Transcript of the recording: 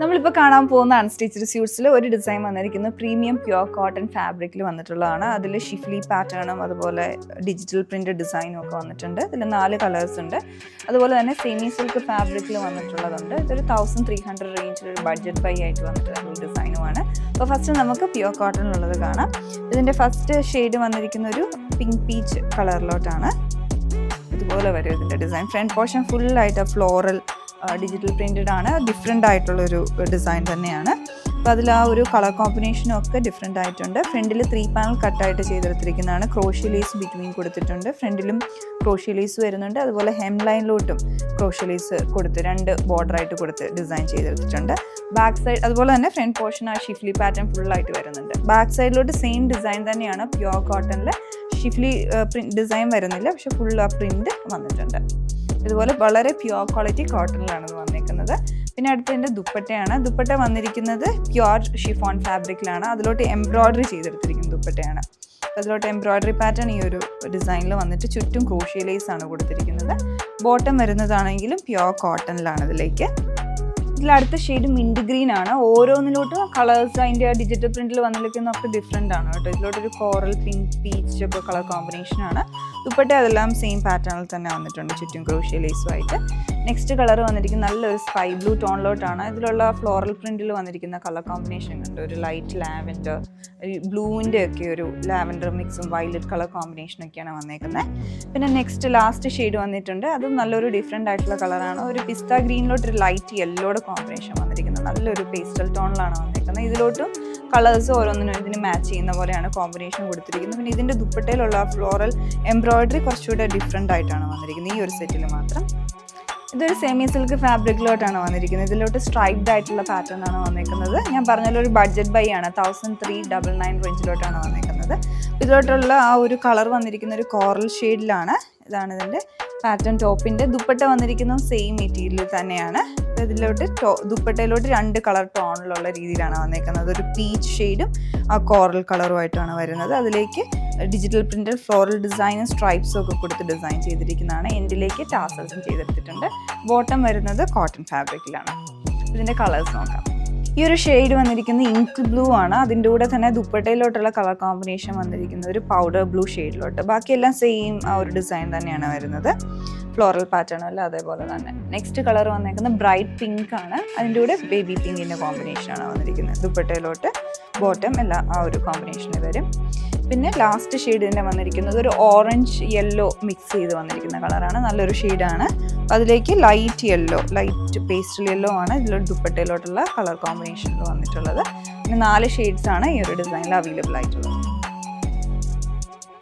നമ്മളിപ്പോൾ കാണാൻ പോകുന്ന അൺസ്റ്റിച്ച്ഡ് സ്യൂട്ട്സിൽ ഒരു ഡിസൈൻ വന്നിരിക്കുന്നത് പ്രീമിയം പ്യുവർ കോട്ടൺ ഫാബ്രിക്കിൽ വന്നിട്ടുള്ളതാണ്. അതിൽ ഷിഫ്ലി പാറ്റേണും അതുപോലെ ഡിജിറ്റൽ പ്രിന്റ് ഡിസൈനും ഒക്കെ വന്നിട്ടുണ്ട്. ഇതിൽ 4 കളേഴ്സ് ഉണ്ട്. അതുപോലെ തന്നെ സെമി സിൽക്ക് ഫാബ്രിക്കിൽ വന്നിട്ടുള്ളതുണ്ട്. ഇതൊരു 1300 റേഞ്ചിൽ ഒരു ബഡ്ജറ്റ് ബൈ ആയിട്ട് വന്നിട്ടുള്ള ഡിസൈനുമാണ്. അപ്പോൾ ഫസ്റ്റ് നമുക്ക് പ്യുവർ കോട്ടണിലുള്ളത് കാണാം. ഇതിൻ്റെ ഫസ്റ്റ് ഷെയ്ഡ് വന്നിരിക്കുന്ന ഒരു പിങ്ക് പീച്ച് കളറിലോട്ടാണ്. ഇതുപോലെ വരും ഇതിൻ്റെ ഡിസൈൻ. ഫ്രണ്ട് പോർഷൻ ഫുള്ളായിട്ട് ഫ്ലോറൽ ഡിജിറ്റൽ പ്രിൻറ്റഡ് ആണ്. ഡിഫറെൻ്റ് ആയിട്ടുള്ളൊരു ഡിസൈൻ തന്നെയാണ്. അപ്പോൾ അതിൽ ആ ഒരു കളർ കോമ്പിനേഷനും ഒക്കെ ഡിഫറെൻ്റ് ആയിട്ടുണ്ട്. ഫ്രണ്ടിൽ 3 പാനൽ കട്ടായിട്ട് ചെയ്തെടുത്തിരിക്കുന്നതാണ്. ക്രോഷ്യ ലേസ് ബിറ്റ്വീൻ കൊടുത്തിട്ടുണ്ട്. ഫ്രണ്ടിലും ക്രോഷ്യ ലേസ് വരുന്നുണ്ട്. അതുപോലെ ഹെം ലൈനിലോട്ടും ക്രോഷ്യ ലേസ് കൊടുത്ത് 2 ബോർഡറായിട്ട് കൊടുത്ത് ഡിസൈൻ ചെയ്തെടുത്തിട്ടുണ്ട്. ബാക്ക് സൈഡ് അതുപോലെ തന്നെ ഫ്രണ്ട് പോർഷൻ ആ ഷിഫ്ലി പാറ്റേൺ ഫുള്ളായിട്ട് വരുന്നുണ്ട്. ബാക്ക് സൈഡിലോട്ട് സെയിം ഡിസൈൻ തന്നെയാണ്. പ്യുവർ കോട്ടണിൽ ഷിഫ്ലി ഡിസൈൻ വരുന്നില്ല, പക്ഷെ ഫുൾ ആ പ്രിൻറ്റ് വന്നിട്ടുണ്ട്. ഇതുപോലെ വളരെ പ്യുവർ ക്വാളിറ്റി കോട്ടണിലാണ് ഇത് വന്നിരിക്കുന്നത്. പിന്നെ അടുത്തതിൻ്റെ ദുപ്പട്ടയാണ്. ദുപ്പട്ട വന്നിരിക്കുന്നത് പ്യുവർ ഷിഫോൺ ഫാബ്രിക്കിലാണ്. അതിലോട്ട് എംബ്രോയ്ഡറി ചെയ്തെടുത്തിരിക്കുന്ന ദുപ്പട്ടയാണ്. അതിലോട്ട് എംബ്രോയ്ഡറി പാറ്റേൺ ഈ ഒരു ഡിസൈനിൽ വന്നിട്ട് ചുറ്റും ക്രോഷ്യ ലേസ് ആണ് കൊടുത്തിരിക്കുന്നത്. ബോട്ടം വരുന്നതാണെങ്കിലും പ്യുവർ കോട്ടണിലാണ് ഇതിലേക്ക്. ഇതിലടുത്ത ഷെയ്ഡ് മിൻറ്റ് ഗ്രീൻ ആണ്. ഓരോന്നിലോട്ടും കളേഴ്സ് അതിൻ്റെ ഡിജിറ്റൽ പ്രിന്റിൽ വന്നിരിക്കുന്നതൊക്കെ ഡിഫറെൻ്റ് ആണ് കേട്ടോ. ഇതിലോട്ടൊരു കോറൽ പിങ്ക് പീച്ച് ഒക്കെ കളർ കോമ്പിനേഷനാണ്. ദുപ്പട്ട അതെല്ലാം സെയിം പാറ്റേണിൽ തന്നെ വന്നിട്ടുണ്ട്, ചുറ്റും ക്രോഷ്യ ലേസുമായിട്ട്. നെക്സ്റ്റ് കളർ വന്നിരിക്കുന്നത് നല്ലൊരു സ്കൈ ബ്ലൂ ടോണിലോട്ടാണ്. ഇതിലുള്ള ഫ്ലോറൽ പ്രിന്റിൽ വന്നിരിക്കുന്ന കളർ കോമ്പിനേഷൻ ഉണ്ട്. ഒരു ലൈറ്റ് ലാവൻഡർ, ബ്ലൂവിൻ്റെ ഒക്കെ ഒരു ലാവൻഡർ മിക്സും വയലറ്റ് കളർ കോമ്പിനേഷനൊക്കെയാണ് വന്നേക്കുന്നത്. പിന്നെ നെക്സ്റ്റ് ലാസ്റ്റ് ഷെയ്ഡ് വന്നിട്ടുണ്ട്. അതും നല്ലൊരു ഡിഫറെൻ്റ് ആയിട്ടുള്ള കളറാണ്. ഒരു പിസ്ത ഗ്രീനിലോട്ടൊരു ലൈറ്റ് യെല്ലോയുടെ കോമ്പിനേഷൻ വന്നിരിക്കുന്നത്. നല്ലൊരു പേസ്റ്റൽ ടോണിലാണ് വന്നിരിക്കുന്നത്. ഇതിലോട്ടും കളേഴ്സ് ഓരോന്നിനും ഇതിന് മാച്ച് ചെയ്യുന്ന പോലെയാണ് കോമ്പിനേഷൻ കൊടുത്തിരിക്കുന്നത്. പിന്നെ ഇതിൻ്റെ ദുപ്പട്ടയിലുള്ള ഫ്ലോറൽ എംബ്രോയ്ഡറി കുറച്ചുകൂടെ ഡിഫറെൻ്റ് ആയിട്ടാണ് വന്നിരിക്കുന്നത് ഈ ഒരു സെറ്റിൽ മാത്രം. ഇതൊരു സെമി സിൽക്ക് ഫാബ്രിക്കിലോട്ടാണ് വന്നിരിക്കുന്നത്. ഇതിലോട്ട് സ്ട്രൈപ്ഡ് ആയിട്ടുള്ള പാറ്റേൺ ആണ് വന്നിരിക്കുന്നത്. ഞാൻ പറഞ്ഞാൽ ഒരു ബഡ്ജറ്റ് ബൈ ആണ്. 1399 റേഞ്ചിലോട്ടാണ് വന്നിരിക്കുന്നത്. ഇതിലോട്ടുള്ള ആ ഒരു കളർ വന്നിരിക്കുന്ന ഒരു കോറൽ ഷെയ്ഡിലാണ്. ഇതാണ് ഇതിൻ്റെ പാറ്റേൺ. ടോപ്പിൻ്റെ ദുപ്പട്ട വന്നിരിക്കുന്നതും സെയിം മെറ്റീരിയൽ തന്നെയാണ്. ഇതിലോട്ട് ദുപ്പട്ടയിലോട്ട് 2 കളർ ടോണിലുള്ള രീതിയിലാണ് വന്നിരിക്കുന്നത്. ഒരു പീച്ച് ഷെയ്ഡും ആ കോറൽ കളറുമായിട്ടാണ് വരുന്നത്. അതിലേക്ക് ഡിജിറ്റൽ പ്രിന്റഡ് ഫ്ലോറൽ ഡിസൈനും സ്ട്രൈപ്സും ഒക്കെ കൊടുത്ത് ഡിസൈൻ ചെയ്തിരിക്കുന്നതാണ്. എൻഡിലേക്ക് ടാസൽസും ചെയ്തെടുത്തിട്ടുണ്ട്. ബോട്ടം വരുന്നത് കോട്ടൺ ഫാബ്രിക്കിലാണ്. ഇതിൻ്റെ കളേഴ്സ് നോക്കാം. ഈ ഒരു ഷെയ്ഡ് വന്നിരിക്കുന്നത് ഇങ്ക് ബ്ലൂ ആണ്. അതിൻ്റെ കൂടെ തന്നെ ദുപ്പട്ടയിലോട്ടുള്ള കളർ കോമ്പിനേഷൻ വന്നിരിക്കുന്നത് ഒരു പൗഡർ ബ്ലൂ ഷെയ്ഡിലോട്ട്. ബാക്കിയെല്ലാം സെയിം ആ ഒരു ഡിസൈൻ തന്നെയാണ് വരുന്നത്. ഫ്ലോറൽ പാറ്റേൺ അല്ല അതേപോലെ തന്നെ. നെക്സ്റ്റ് കളർ വന്നേക്കുന്നത് ബ്രൈറ്റ് പിങ്ക് ആണ്. അതിൻ്റെ കൂടെ ബേബി പിങ്കിൻ്റെ കോമ്പിനേഷനാണ് വന്നിരിക്കുന്നത്. ദുപ്പട്ടയിലോട്ട് ബോട്ടം എല്ലാം ആ ഒരു കോമ്പിനേഷനിൽ വരും. പിന്നെ ലാസ്റ്റ് ഷെയ്ഡ് ഇതിൻ്റെ വന്നിരിക്കുന്നത് ഒരു ഓറഞ്ച് യെല്ലോ മിക്സ് ചെയ്ത് വന്നിരിക്കുന്ന കളറാണ്. നല്ലൊരു ഷെയ്ഡാണ്. അതിലേക്ക് light yellow, light pastel yellow ആണ് ഇതിലോട്ട് ദുപ്പട്ടയിലോട്ടുള്ള കളർ കോമ്പിനേഷനിൽ വന്നിട്ടുള്ളത്. പിന്നെ 4 ഷെയ്ഡ്സ് ആണ് ഈ ഒരു ഡിസൈനിൽ അവൈലബിൾ ആയിട്ടുള്ളത്.